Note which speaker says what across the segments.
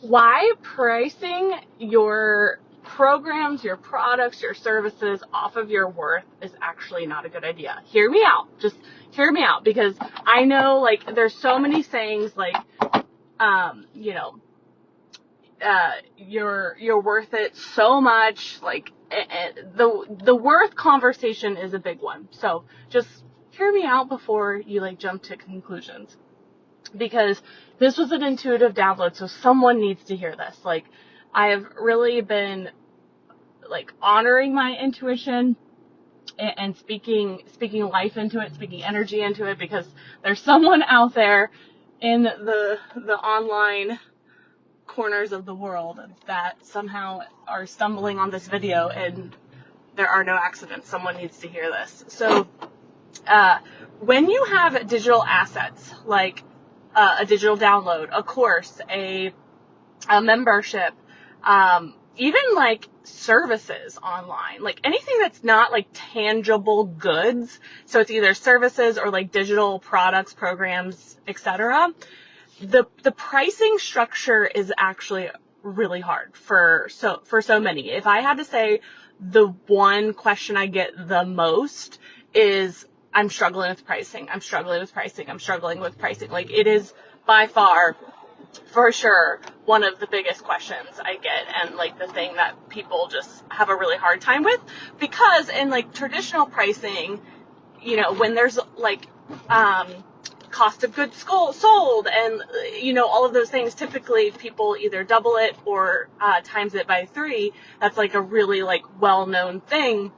Speaker 1: Why pricing your programs, your products, your services off of your worth is actually not a good idea. Hear me out. Just hear me out, because I know, like, there's so many sayings like, you're worth it so much. Like, the worth conversation is a big one. So just hear me out before you like jump to conclusions, because this was an intuitive download, so someone needs to hear this. Like, I have really been like honoring my intuition and speaking life into it, speaking energy into it, because there's someone out there in the online corners of the world that somehow are stumbling on this video, and there are no accidents. Someone needs to hear this. So when you have digital assets like a digital download, a course, a membership, even like services online, like anything that's not like tangible goods, so it's either services or like digital products, programs, etc. The pricing structure is actually really hard for so many. If I had to say, the one question I get the most is, I'm struggling with pricing. I'm struggling with pricing. I'm struggling with pricing. Like, it is by far, for sure, one of the biggest questions I get, and like the thing that people just have a really hard time with, because in like traditional pricing, you know, when there's like cost of goods sold and, you know, all of those things, typically people either double it or times it by 3. That's like a really like well-known thing,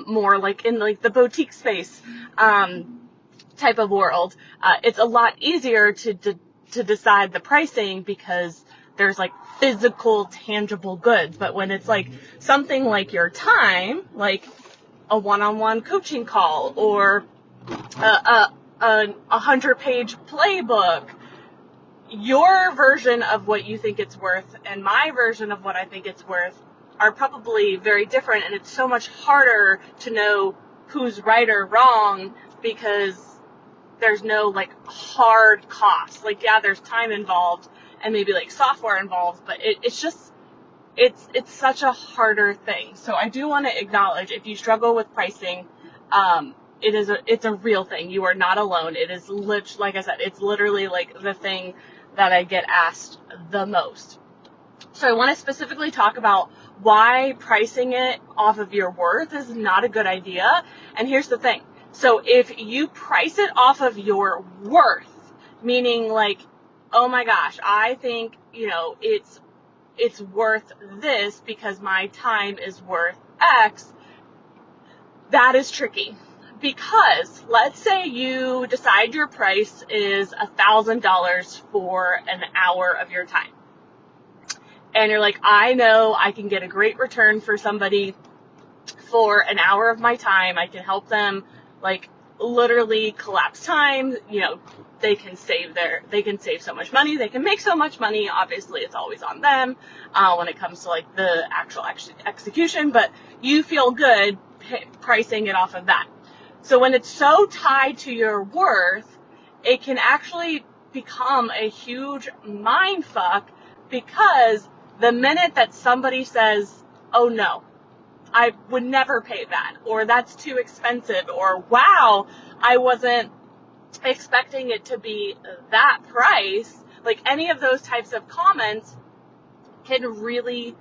Speaker 1: more like in like the boutique space type of world. It's a lot easier to decide the pricing because there's like physical, tangible goods. But when it's like something like your time, like a one-on-one coaching call or a 100-page playbook, your version of what you think it's worth and my version of what I think it's worth are probably very different, and it's so much harder to know who's right or wrong because there's no like hard cost. Like, yeah, there's time involved and maybe like software involved, but it's such a harder thing. So I do want to acknowledge, if you struggle with pricing, it's a real thing. You are not alone. It is like I said, it's literally like the thing that I get asked the most. So I want to specifically talk about why pricing it off of your worth is not a good idea. And here's the thing. So if you price it off of your worth, meaning like, oh my gosh, I think, you know, it's worth this because my time is worth X, that is tricky. Because let's say you decide your price is $1,000 for an hour of your time. And you're like, I know I can get a great return for somebody for an hour of my time. I can help them like literally collapse time. You know, they can save so much money. They can make so much money. Obviously, it's always on them when it comes to like the actual execution, but you feel good pricing it off of that. So when it's so tied to your worth, it can actually become a huge mind fuck, because the minute that somebody says, oh no, I would never pay that, or that's too expensive, or wow, I wasn't expecting it to be that price, like any of those types of comments can really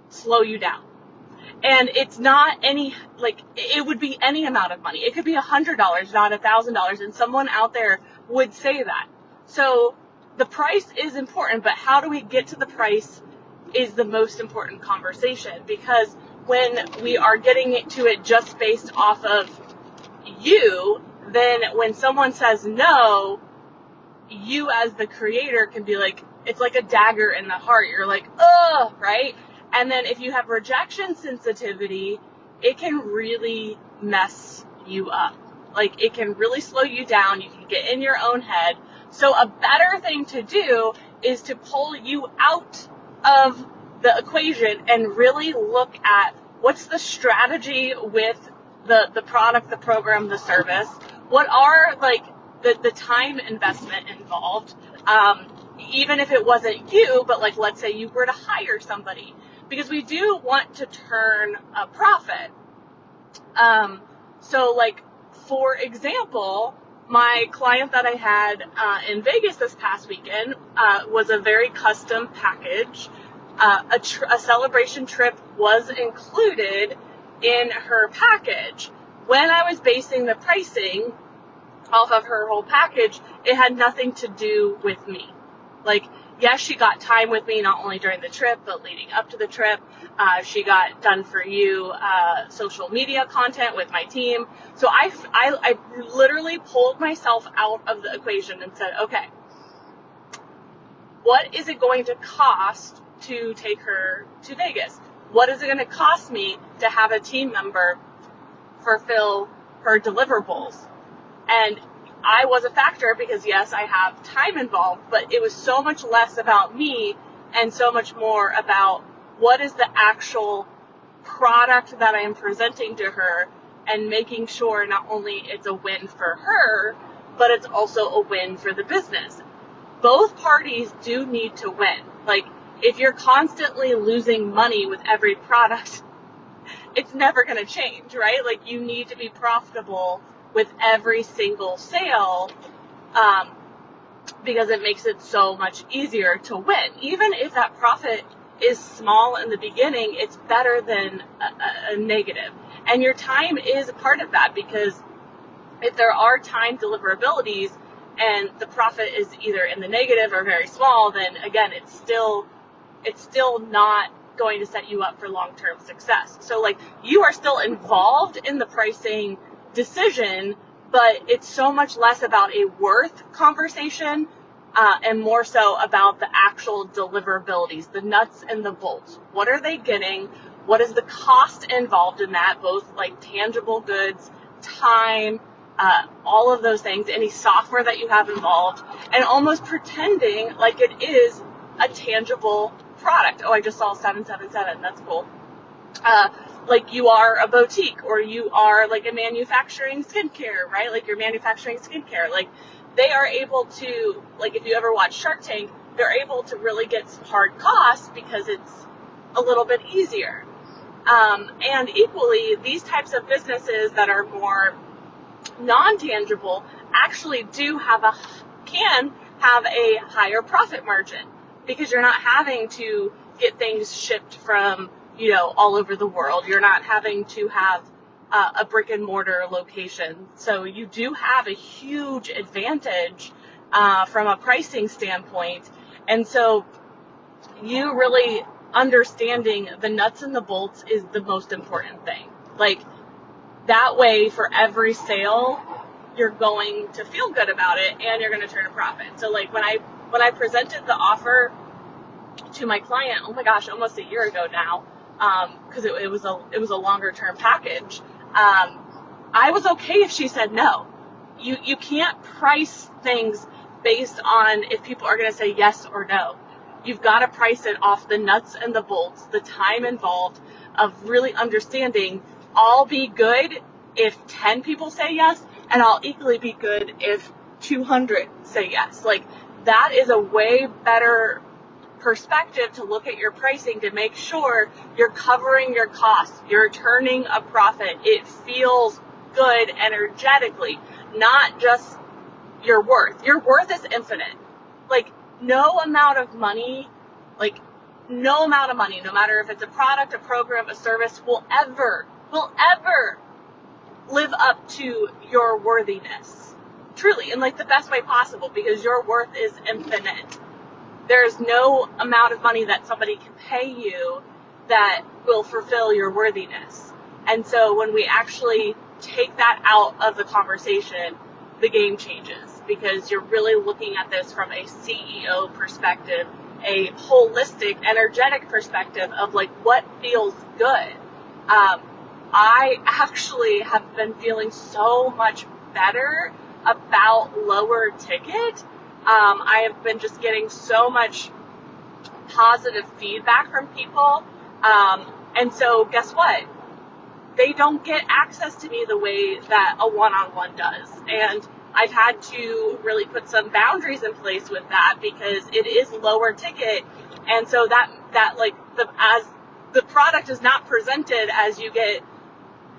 Speaker 1: slow you down. And it's not any, like, it would be any amount of money. It could be $100, not $1,000, and someone out there would say that. So the price is important, but how do we get to the price is the most important conversation, because when we are getting to it just based off of you, then when someone says no, you as the creator can be like, it's like a dagger in the heart. You're like, ugh, right? And then if you have rejection sensitivity, it can really mess you up. Like, it can really slow you down. You can get in your own head. So a better thing to do is to pull you out of the equation and really look at what's the strategy with the product, the program, the service. What are like the time investment involved? even if it wasn't you, but like, let's say you were to hire somebody, because we do want to turn a profit. So like, for example, my client that I had in Vegas this past weekend was a very custom package. A celebration trip was included in her package. When I was basing the pricing off of her whole package, it had nothing to do with me. Like, yes, she got time with me not only during the trip, but leading up to the trip. She got done for you social media content with my team. So I literally pulled myself out of the equation and said, okay, what is it going to cost to take her to Vegas? What is it going to cost me to have a team member fulfill her deliverables? And I was a factor because, yes, I have time involved, but it was so much less about me and so much more about what is the actual product that I am presenting to her, and making sure not only it's a win for her, but it's also a win for the business. Both parties do need to win. Like, if you're constantly losing money with every product, it's never going to change, right? Like, you need to be profitable with every single sale, because it makes it so much easier to win. Even if that profit is small in the beginning, it's better than a negative. And your time is a part of that, because if there are time deliverabilities and the profit is either in the negative or very small, then again, it's still not going to set you up for long-term success. So like, you are still involved in the pricing decision, but it's so much less about a worth conversation, and more so about the actual deliverables, the nuts and the bolts. What are they getting? What is the cost involved in that? Both like tangible goods, time, all of those things, any software that you have involved, and almost pretending like it is a tangible product. Oh, I just saw 777. That's cool. Like you are a boutique, or you are like a manufacturing skincare, right? Like you're manufacturing skincare. Like, they are able to, like, if you ever watch Shark Tank, they're able to really get some hard costs because it's a little bit easier. And equally, these types of businesses that are more non-tangible actually can have a higher profit margin, because you're not having to get things shipped from, all over the world. You're not having to have a brick and mortar location. So you do have a huge advantage from a pricing standpoint. And so you really understanding the nuts and the bolts is the most important thing. Like, that way, for every sale, you're going to feel good about it and you're going to turn a profit. So like, when I presented the offer to my client, oh my gosh, almost a year ago now, because it was a longer term package, I was okay if she said no. You can't price things based on if people are going to say yes or no. You've got to price it off the nuts and the bolts, the time involved of really understanding, I'll be good if 10 people say yes, and I'll equally be good if 200 say yes. Like, that is a way better perspective to look at your pricing, to make sure you're covering your costs, you're turning a profit. It feels good energetically, not just your worth. Your worth is infinite. Like, no amount of money, no matter if it's a product, a program, a service, will ever live up to your worthiness. Truly, in like the best way possible, because your worth is infinite. There's no amount of money that somebody can pay you that will fulfill your worthiness. And so when we actually take that out of the conversation, the game changes, because you're really looking at this from a CEO perspective, a holistic, energetic perspective of like, what feels good. I actually have been feeling so much better about lower ticket. I have been just getting so much positive feedback from people. And so guess what? They don't get access to me the way that a one-on-one does. And I've had to really put some boundaries in place with that because it is lower ticket. And so that like as the product is not presented as you get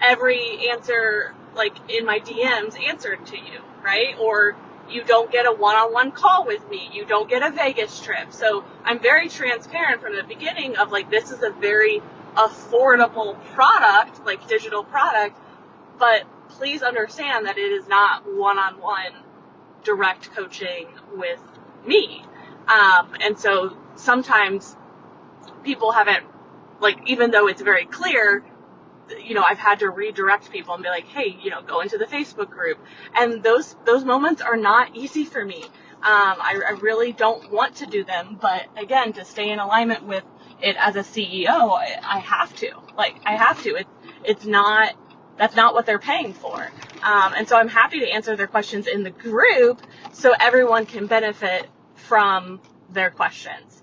Speaker 1: every answer like in my DMs answered to you, right? Or you don't get a one-on-one call with me. You don't get a Vegas trip. So I'm very transparent from the beginning of like, this is a very affordable product, like digital product, but please understand that it is not one-on-one direct coaching with me. And so sometimes people haven't, like, even though it's very clear, I've had to redirect people and be like, hey, go into the Facebook group. And those moments are not easy for me. I really don't want to do them. But again, to stay in alignment with it as a CEO, I have to. That's not what they're paying for. And so I'm happy to answer their questions in the group so everyone can benefit from their questions.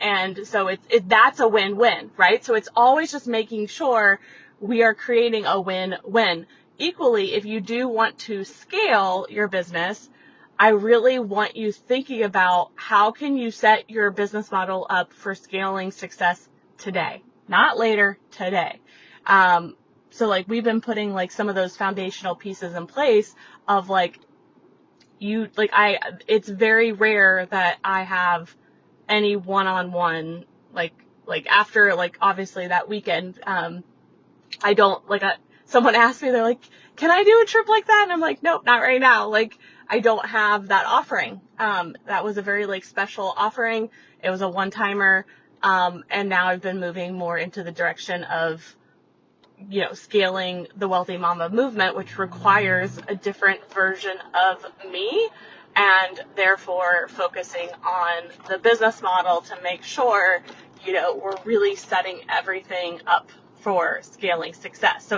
Speaker 1: And so that's a win-win, right? So it's always just making sure we are creating a win-win. Equally, if you do want to scale your business, I really want you thinking about how can you set your business model up for scaling success today, not later, today. So like we've been putting like some of those foundational pieces in place of it's very rare that I have any one-on-one, like after, like, obviously that weekend, I don't, someone asked me, they're like, can I do a trip like that? And I'm like, nope, not right now. Like, I don't have that offering. That was a very, special offering. It was a one-timer. And now I've been moving more into the direction of, scaling the Wealthy Mama movement, which requires a different version of me. And therefore focusing on the business model to make sure, we're really setting everything up for scaling success.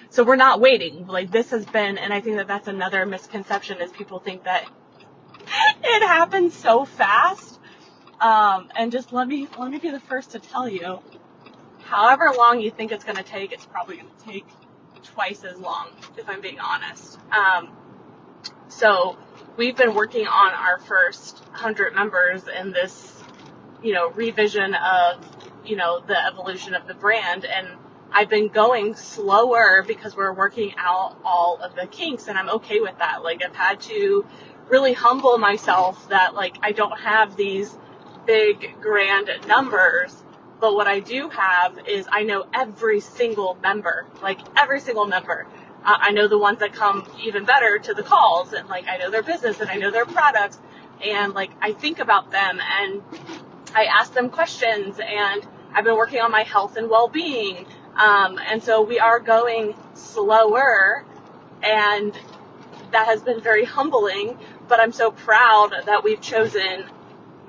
Speaker 1: So we're not waiting. Like, this has been, and I think that that's another misconception, is people think that it happens so fast. And just let me be the first to tell you, however long you think it's going to take, it's probably going to take twice as long, if I'm being honest. So we've been working on our first 100 members in this, revision of, the evolution of the brand. And I've been going slower because we're working out all of the kinks, and I'm okay with that. Like, I've had to really humble myself that, I don't have these big, grand numbers, but what I do have is I know every single member, I know the ones that come even better to the calls, and I know their business and I know their products, and I think about them and I ask them questions, and I've been working on my health and well-being. And so we are going slower, and that has been very humbling, but I'm so proud that we've chosen,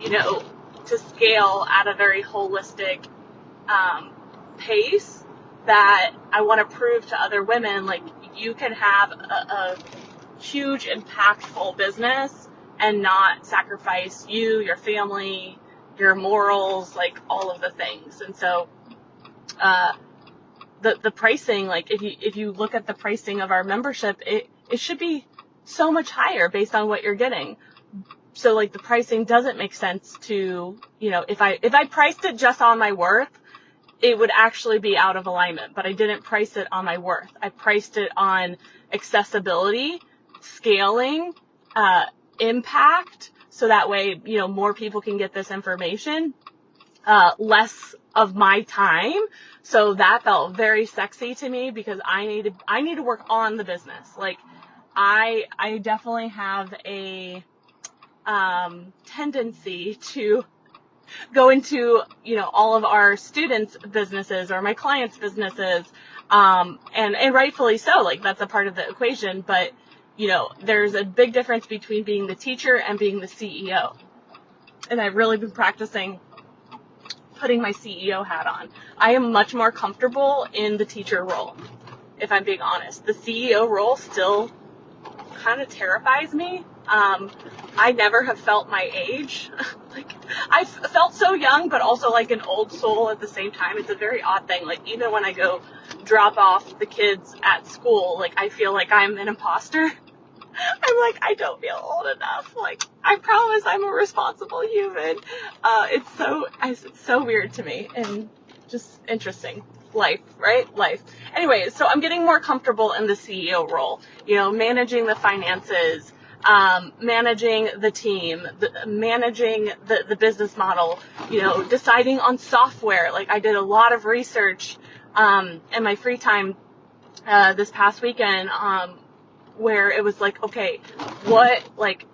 Speaker 1: to scale at a very holistic pace, that I want to prove to other women, you can have a huge, impactful business and not sacrifice you, your family, your morals, all of the things. And so, the pricing, if you look at the pricing of our membership, it should be so much higher based on what you're getting. So the pricing doesn't make sense to, if I priced it just on my worth, it would actually be out of alignment, but I didn't price it on my worth. I priced it on accessibility, scaling, impact, so that way, more people can get this information, less of my time. So that felt very sexy to me, because I need to work on the business. I definitely have a tendency to go into, all of our students' businesses or my clients' businesses, and rightfully so, that's a part of the equation, but, there's a big difference between being the teacher and being the CEO. And I've really been practicing putting my CEO hat on. I am much more comfortable in the teacher role, if I'm being honest. The CEO role still kind of terrifies me. I never have felt my age. I felt so young, but also an old soul at the same time. It's a very odd thing. Even when I go drop off the kids at school, I feel like I'm an imposter. I'm like, I don't feel old enough. Like, I promise I'm a responsible human. It's so weird to me and just interesting. Life, right? Life. Anyway, so I'm getting more comfortable in the CEO role, managing the finances, managing the team, managing the business model, deciding on software. Like, I did a lot of research, in my free time, this past weekend, where it was like, okay, what, like,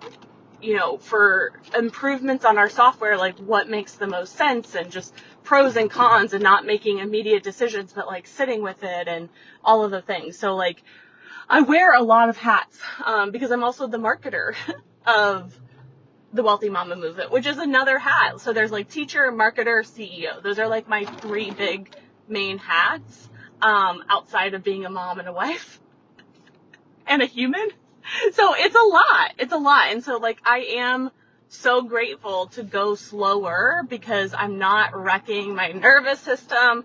Speaker 1: for improvements on our software, like, what makes the most sense, and just pros and cons, and not making immediate decisions, but like sitting with it and all of the things. So like, I wear a lot of hats, because I'm also the marketer of the Wealthy Mama movement, which is another hat. So there's like teacher, marketer, CEO. Those are like my three big main hats, outside of being a mom and a wife and a human. So it's a lot. And so like, I am so grateful to go slower, because I'm not wrecking my nervous system,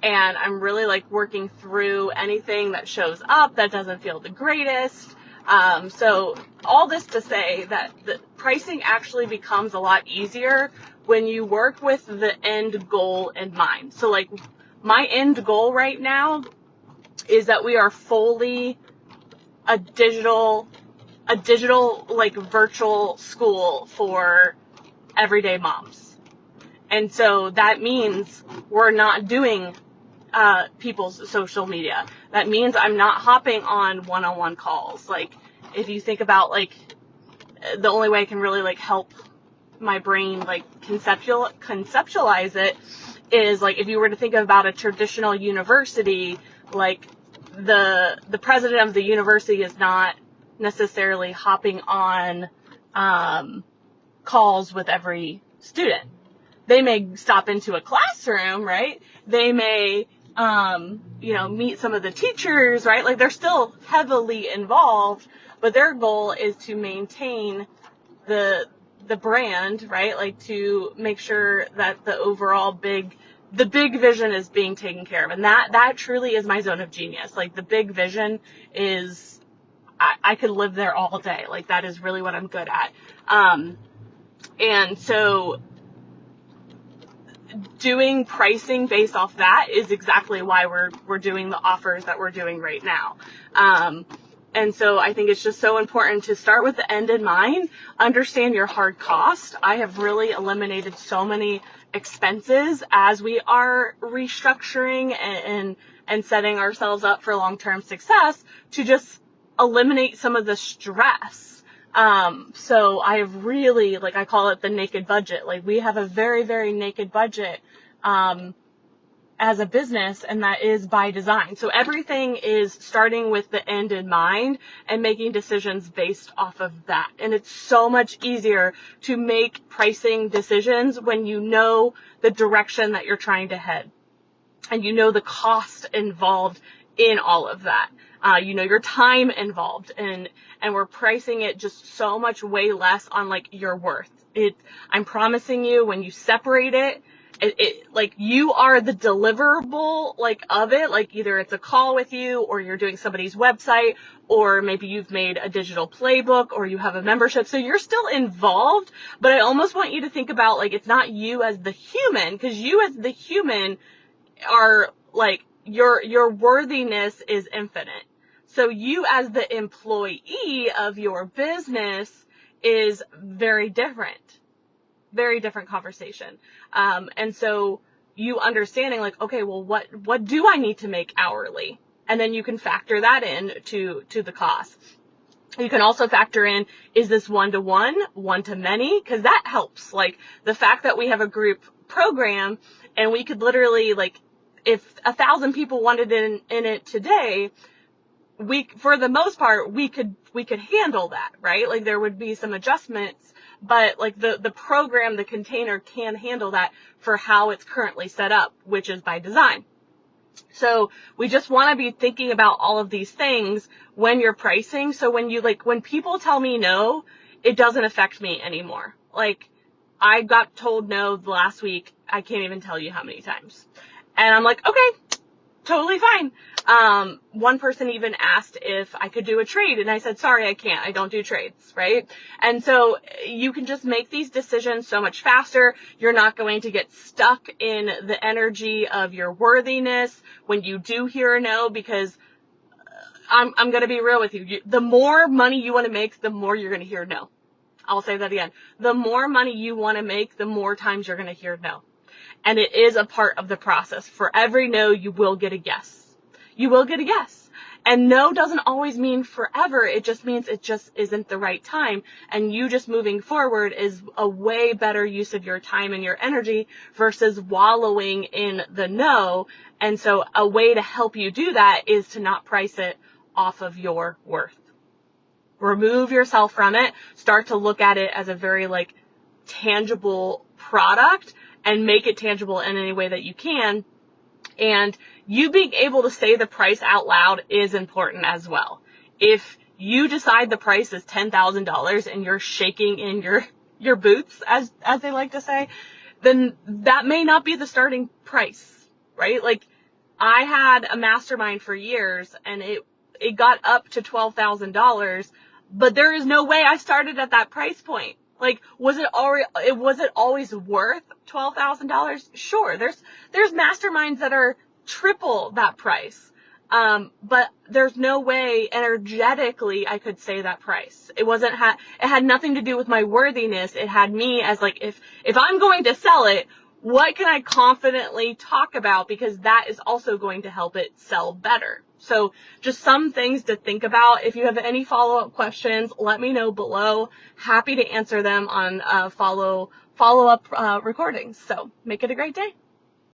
Speaker 1: and I'm really like working through anything that shows up that doesn't feel the greatest. So all this to say that the pricing actually becomes a lot easier when you work with the end goal in mind. So like, my end goal right now is that we are fully a digital like virtual school for everyday moms. And so that means we're not doing people's social media. That means I'm not hopping on one-on-one calls. Like, if you think about like, the only way I can really like help my brain like conceptualize it is like, if you were to think about a traditional university, like the president of the university is not necessarily hopping on calls with every student. They may stop into a classroom, right? They may meet some of the teachers, right? Like, they're still heavily involved, but their goal is to maintain the brand, right? Like, to make sure that the overall big vision is being taken care of. And that truly is my zone of genius. Like, the big vision is, I could live there all day. Like, that is really what I'm good at. And so doing pricing based off that is exactly why we're doing the offers that we're doing right now. And so I think it's just so important to start with the end in mind, understand your hard cost. I have really eliminated so many expenses as we are restructuring and setting ourselves up for long-term success, to just eliminate some of the stress. So I have really, like, I call it the naked budget. Like, we have a very, very naked budget, as a business, and that is by design. So everything is starting with the end in mind and making decisions based off of that. And it's so much easier to make pricing decisions when you know the direction that you're trying to head, and you know the cost involved in all of that. Your time involved, and we're pricing it just so much way less on like your worth. I'm promising you, when you separate it, like, you are the deliverable, like, of it. Like, either it's a call with you, or you're doing somebody's website, or maybe you've made a digital playbook, or you have a membership. So you're still involved, but I almost want you to think about, like, it's not you as the human, because you as the human are like, your worthiness is infinite. So you as the employee of your business is very different conversation. And so you understanding, like, okay, well, what do I need to make hourly? And then you can factor that in to the cost. You can also factor in, is this one-to-one, one-to-many? Because that helps. Like, the fact that we have a group program, and we could literally, like, if 1,000 people wanted in it today, for the most part, we could handle that, right? Like, there would be some adjustments, but like the program, the container can handle that for how it's currently set up, which is by design. So we just want to be thinking about all of these things when you're pricing. So when people tell me no, it doesn't affect me anymore. Like, I got told no last week. I can't even tell you how many times. And I'm like, okay, totally fine. One person even asked if I could do a trade, and I said, sorry, I can't. I don't do trades, right? And so you can just make these decisions so much faster. You're not going to get stuck in the energy of your worthiness when you do hear a no, because I'm going to be real with you. The more money you want to make, the more you're going to hear no. I'll say that again. The more money you want to make, the more times you're going to hear no. And it is a part of the process. For every no, you will get a yes. You will get a yes. And no doesn't always mean forever. It just means it just isn't the right time. And you just moving forward is a way better use of your time and your energy versus wallowing in the no. And so a way to help you do that is to not price it off of your worth. Remove yourself from it. Start to look at it as a very tangible product and make it tangible in any way that you can. And you being able to say the price out loud is important as well. If you decide the price is $10,000 and you're shaking in your boots, as they like to say, then that may not be the starting price, right? I had a mastermind for years and it got up to $12,000, but there is no way I started at that price point. Was it always worth $12,000? Sure. There's masterminds that are triple that price. But there's no way energetically I could say that price. It had nothing to do with my worthiness. It had me as if I'm going to sell it, what can I confidently talk about? Because that is also going to help it sell better. So just some things to think about. If you have any follow-up questions, let me know below. Happy to answer them on follow-up recordings. So make it a great day.